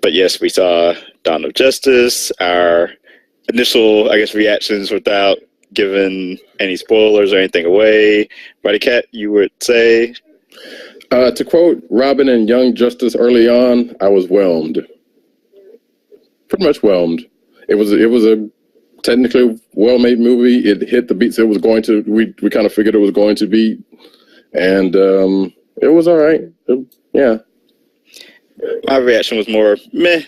But yes, we saw Dawn of Justice. Our initial, I guess, reactions without giving any spoilers or anything away. Buddy Cat, you would say? To quote Robin and Young Justice early on, I was whelmed. Pretty much whelmed. It was a technically well-made movie. It hit the beats it was going to. We kind of figured it was going to be, and it was all right. Yeah. My reaction was more meh.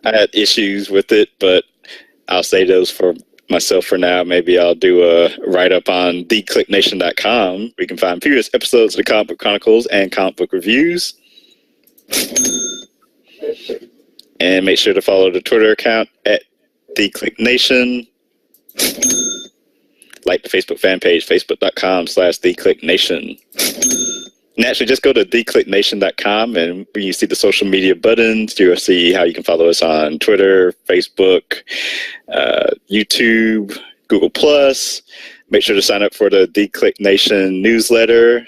I had issues with it, but I'll say those for myself for now. Maybe I'll do a write-up on theclicknation.com. where you can find previous episodes of the Comic Book Chronicles and comic book reviews. And make sure to follow the Twitter account at theclicknation. Like the Facebook fan page, facebook.com/theclicknation. And actually, just go to theclicknation.com, and when you see the social media buttons, you'll see how you can follow us on Twitter, Facebook, YouTube, Google+. Make sure to sign up for the Click Nation newsletter.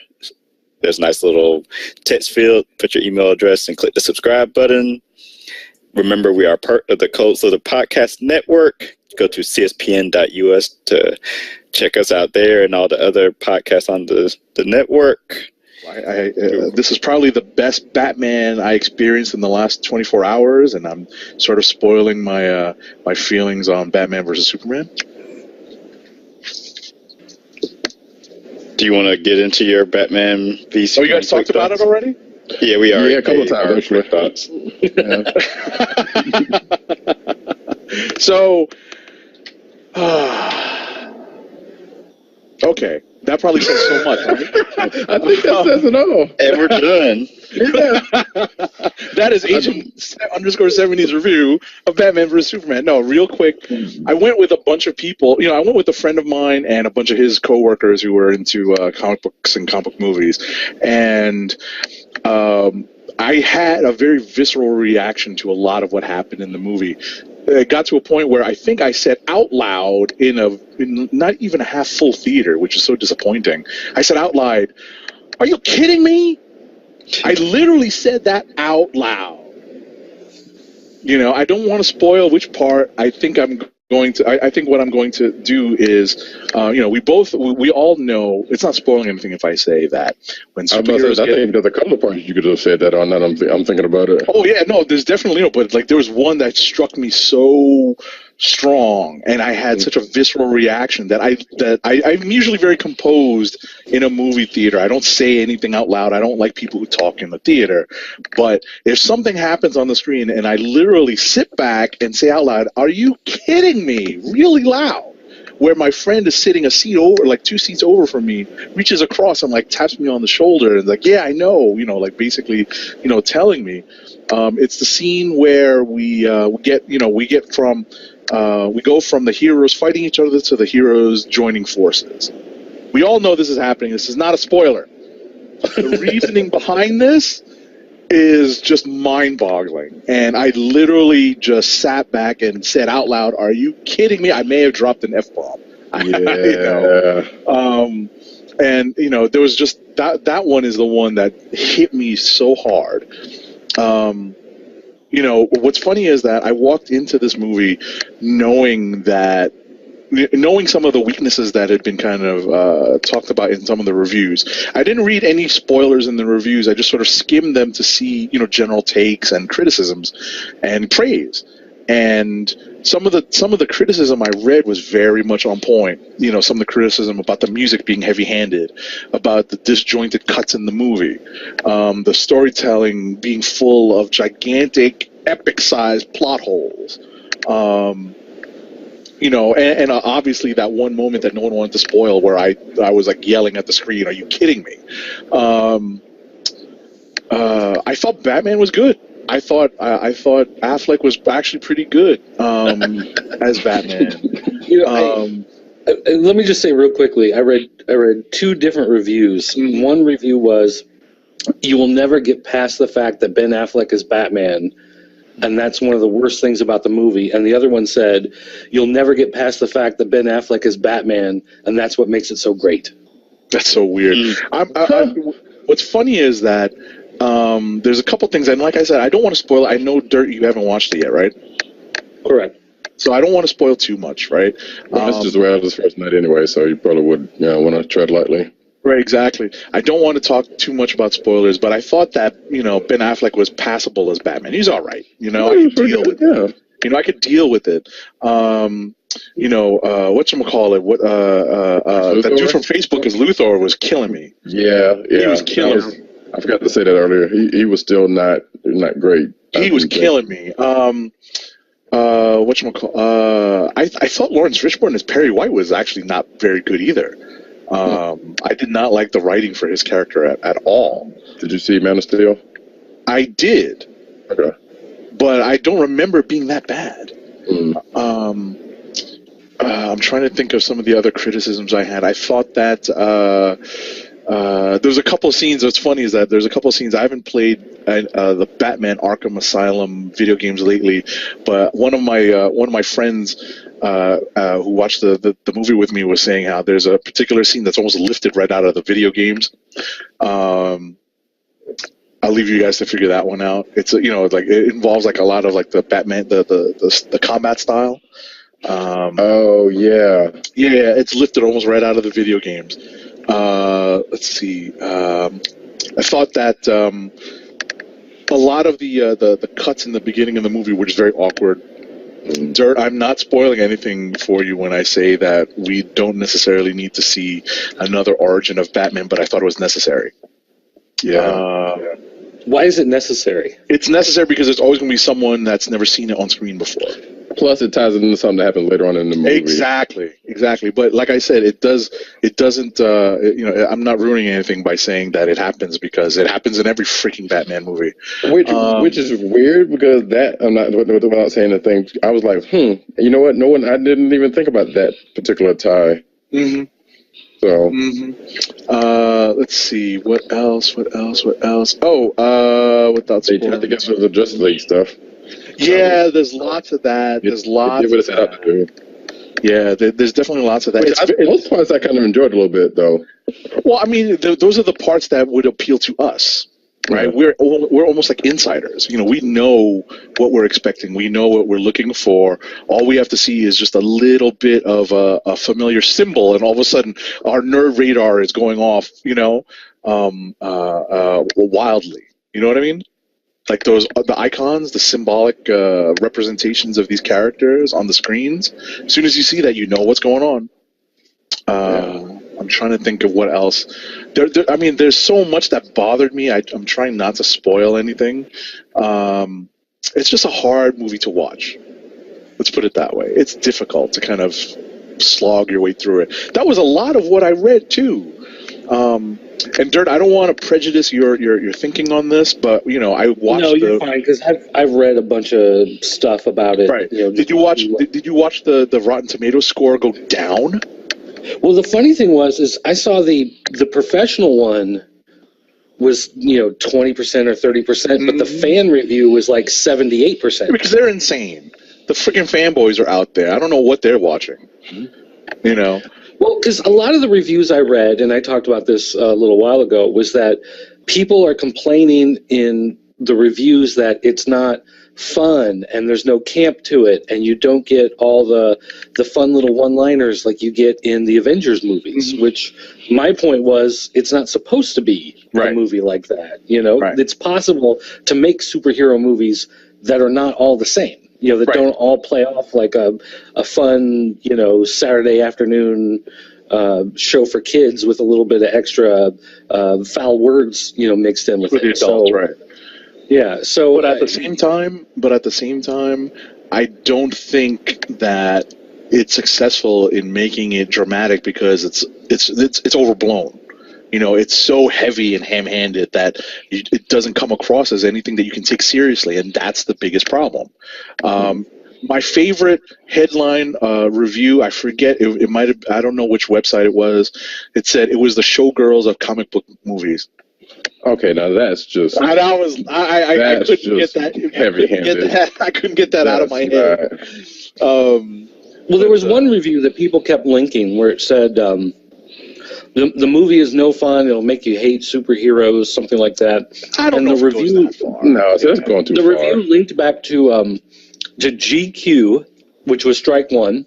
There's a nice little text field. Put your email address and click the subscribe button. Remember, we are part of the Cold Slither Podcast Network. Go to cspn.us to check us out there and all the other podcasts on the network. This is probably the best Batman I experienced in the last 24 hours, and I'm sort of spoiling my my feelings on Batman versus Superman. Do you want to get into your Batman v Superman? Oh, you guys talked about it already? Yeah, we are. Yeah, a couple of times. Actually. Thoughts. So, okay. That probably says so much, right? I think that says it all. And we're done. That is Agent _70's review of Batman vs. Superman. No, real quick, I went with a bunch of people. I went with a friend of mine and a bunch of his coworkers who were into comic books and comic book movies. And I had a very visceral reaction to a lot of what happened in the movie. It got to a point where I think I said out loud in not even a half full theater, which is so disappointing. I said out loud, "Are you kidding me?" I literally said that out loud. I don't want to spoil which part. I think I'm going to. I think what I'm going to do is, we all know it's not spoiling anything if I say that when superheroes I think there's a couple of points you could have said that on. That I'm thinking about it. Oh yeah, no, there's definitely but there was one that struck me so strong, and I had such a visceral reaction that I'm usually very composed in a movie theater. I don't say anything out loud. I don't like people who talk in the theater. But if something happens on the screen and I literally sit back and say out loud, "Are you kidding me?" really loud, where my friend is sitting a seat over, like 2 seats over from me, reaches across and taps me on the shoulder and "Yeah, I know," basically, telling me. It's the scene where we go from the heroes fighting each other to the heroes joining forces. We all know this is happening. This is not a spoiler. The reasoning behind this is just mind-boggling. And I literally just sat back and said out loud, "Are you kidding me?" I may have dropped an F-bomb. Yeah. And there was just that one is the one that hit me so hard. What's funny is that I walked into this movie knowing some of the weaknesses that had been kind of talked about in some of the reviews. I didn't read any spoilers in the reviews. I just sort of skimmed them to see, general takes and criticisms and praise. And some of the criticism I read was very much on point. Some of the criticism about the music being heavy-handed, about the disjointed cuts in the movie, the storytelling being full of gigantic, epic-sized plot holes. And obviously that one moment that no one wanted to spoil, where I was yelling at the screen, "Are you kidding me?" I thought Batman was good. I thought Affleck was actually pretty good as Batman. Let me just say real quickly, I read 2 different reviews. Mm-hmm. One review was, "You will never get past the fact that Ben Affleck is Batman, and that's one of the worst things about the movie." And the other one said, "You'll never get past the fact that Ben Affleck is Batman, and that's what makes it so great." That's so weird. What's funny is that There's a couple things, and like I said, I don't want to spoil it. I know, Dirt, you haven't watched it yet, right? Correct. So I don't want to spoil too much, right? Well, this is where this first night anyway, so you probably would want to tread lightly. Right, exactly. I don't want to talk too much about spoilers, but I thought that, Ben Affleck was passable as Batman. He's all right. I could deal with it. I could deal with it. Whatchamacallit, that dude from Facebook as Luthor was killing me. Yeah. He was killing me. I forgot to say that earlier. He was still not great. He was killing me. I thought Lawrence Fishburne as Perry White was actually not very good either. I did not like the writing for his character at all. Did you see Man of Steel? I did. Okay. But I don't remember it being that bad. I'm trying to think of some of the other criticisms I had. I thought that there's a couple of scenes. What's funny is that there's a couple of scenes. I haven't played the Batman Arkham Asylum video games lately, but one of my friends who watched the movie with me was saying how there's a particular scene that's almost lifted right out of the video games. I'll leave you guys to figure that one out. It's it involves like a lot of like the Batman the combat style. Yeah, it's lifted almost right out of the video games. Let's see. I thought that a lot of the cuts in the beginning of the movie were just very awkward. Dirt, I'm not spoiling anything for you when I say that we don't necessarily need to see another origin of Batman, but I thought it was necessary. Yeah. Why is it necessary? It's necessary because there's always going to be someone that's never seen it on screen before. Plus, it ties into something that happens later on in the movie. Exactly. But like I said, it doesn't. I'm not ruining anything by saying that it happens because it happens in every freaking Batman movie. Which is weird because that I'm not without saying the thing. I was like, you know what? I didn't even think about that particular tie. Mm-hmm. So. Let's see. What else? Oh, without they tried to get rid of the Justice League stuff. Yeah, there's lots of that. There's lots of that. Yeah, there's definitely lots of that. Most parts I kind of enjoyed a little bit, though. Well, I mean, those are the parts that would appeal to us, right? Yeah. We're almost like insiders. We know what we're expecting. We know what we're looking for. All we have to see is just a little bit of a familiar symbol, and all of a sudden our nerve radar is going off, wildly. You know what I mean? Like the icons, the symbolic representations of these characters on the screens. As soon as you see that, you know what's going on. I'm trying to think of what else. There's so much that bothered me. I'm trying not to spoil anything. It's just a hard movie to watch. Let's put it that way. It's difficult to kind of slog your way through it. That was a lot of what I read too. And Dirt, I don't want to prejudice your thinking on this, but I watched. No, you're fine because I've read a bunch of stuff about it. Right. Did you watch the Rotten Tomatoes score go down? Well, the funny thing is I saw the professional one was 20% or 30%, but the fan review was like 78%. Because they're insane. The freaking fanboys are out there. I don't know what they're watching. Well, because a lot of the reviews I read, and I talked about this a little while ago, was that people are complaining in the reviews that it's not fun and there's no camp to it, and you don't get all the fun little one-liners like you get in the Avengers movies, which my point was it's not supposed to be a movie like that. It's possible to make superhero movies that are not all the same. That don't all play off like a fun, Saturday afternoon show for kids with a little bit of extra foul words, mixed in with it. The adults, right? Yeah. So, but at the same time, I don't think that it's successful in making it dramatic because it's overblown. It's so heavy and ham-handed that it doesn't come across as anything that you can take seriously, and that's the biggest problem. My favorite headline review, I forget, it might have, I don't know which website it was. It said it was the showgirls of comic book movies. Okay, now that's just. I couldn't get that heavy-handed. I couldn't get that out of my head. Well, there was one review that people kept linking where it said, The movie is no fun. It'll make you hate superheroes, something like that. I don't know if it goes that far. No, that's going too The far. review linked back to GQ, which was strike one.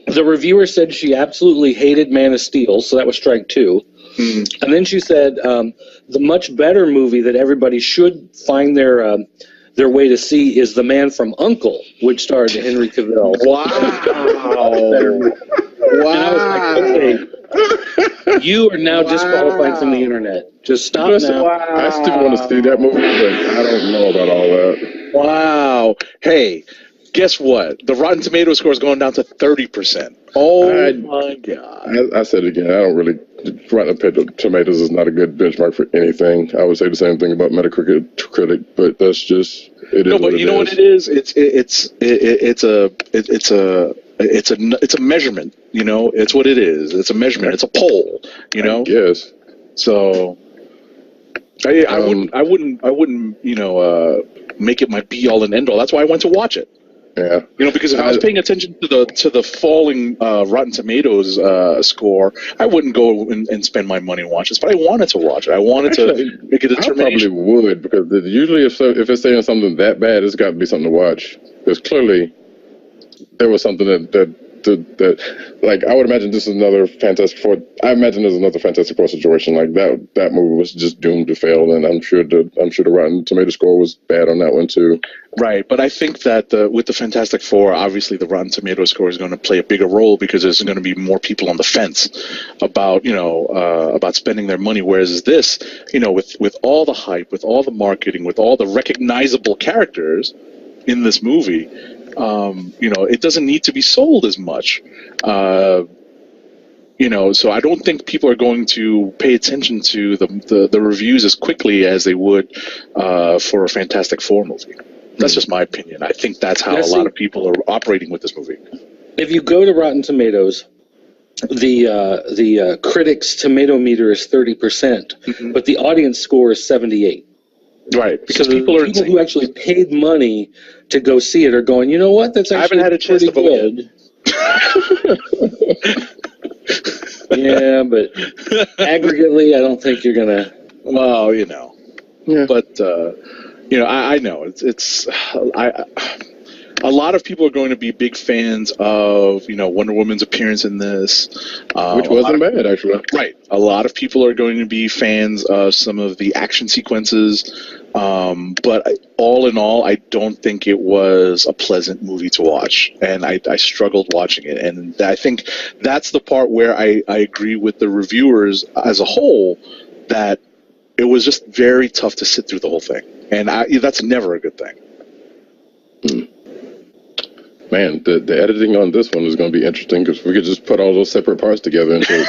The reviewer said she absolutely hated Man of Steel, so that was strike two. And then she said the much better movie that everybody should find their way to see is The Man from U.N.C.L.E., which starred Henry Cavill. Wow. And I was like, okay, you are now disqualified from the internet. Just stop now. I still want to see that movie, but I don't know about all that. Wow. Hey, guess what? The Rotten Tomatoes score is going down to 30%. Oh, my God. I said it again, I don't really... Rotten Tomatoes is not a good benchmark for anything. I would say the same thing about Metacritic, but that's just... No, but you know what it is? It's a measurement, you know? It's what it is. It's a measurement. It's a poll, you know? Yes. So... I wouldn't, you know, make it my be all and end all. That's why I went to watch it. Yeah. You know, because if I was paying attention to the falling Rotten Tomatoes score, I wouldn't go and spend my money and watch this. But I wanted to watch it. I wanted to make a determination. I probably would, because usually if it's saying something that bad, it's got to be something to watch. Because clearly there was something that like, I would imagine this is another Fantastic Four. I imagine there's another Fantastic Four situation like that movie was just doomed to fail, and I'm sure the Rotten Tomato score was bad on that one too. Right, but I think that with the Fantastic Four, obviously the Rotten Tomato score is going to play a bigger role, because there's going to be more people on the fence about, you know, about spending their money. Whereas this, you know, with all the hype, with all the marketing, with all the recognizable characters in this movie, you know, it doesn't need to be sold as much. You know, so I don't think people are going to pay attention to the reviews as quickly as they would for a Fantastic Four movie. That's just my opinion. I think that's how a lot of people are operating with this movie. If you go to Rotten Tomatoes, the critics' tomato meter is 30%, but the audience score is 78. Right, because so people who actually paid money to go see it are going, you know what? That's actually I haven't had a chance to good. Yeah, but aggregately, I don't think you're gonna. Well, you know, but you know, I know it's a lot of people are going to be big fans of, you know, Wonder Woman's appearance in this, which wasn't bad, actually. Right, a lot of people are going to be fans of some of the action sequences, but all in all, I don't think it was a pleasant movie to watch, and I struggled watching it, and I think that's the part where I agree with the reviewers as a whole, that it was just very tough to sit through the whole thing, and that's never a good thing. Man, the editing on this one is going to be interesting, because we could just put all those separate parts together into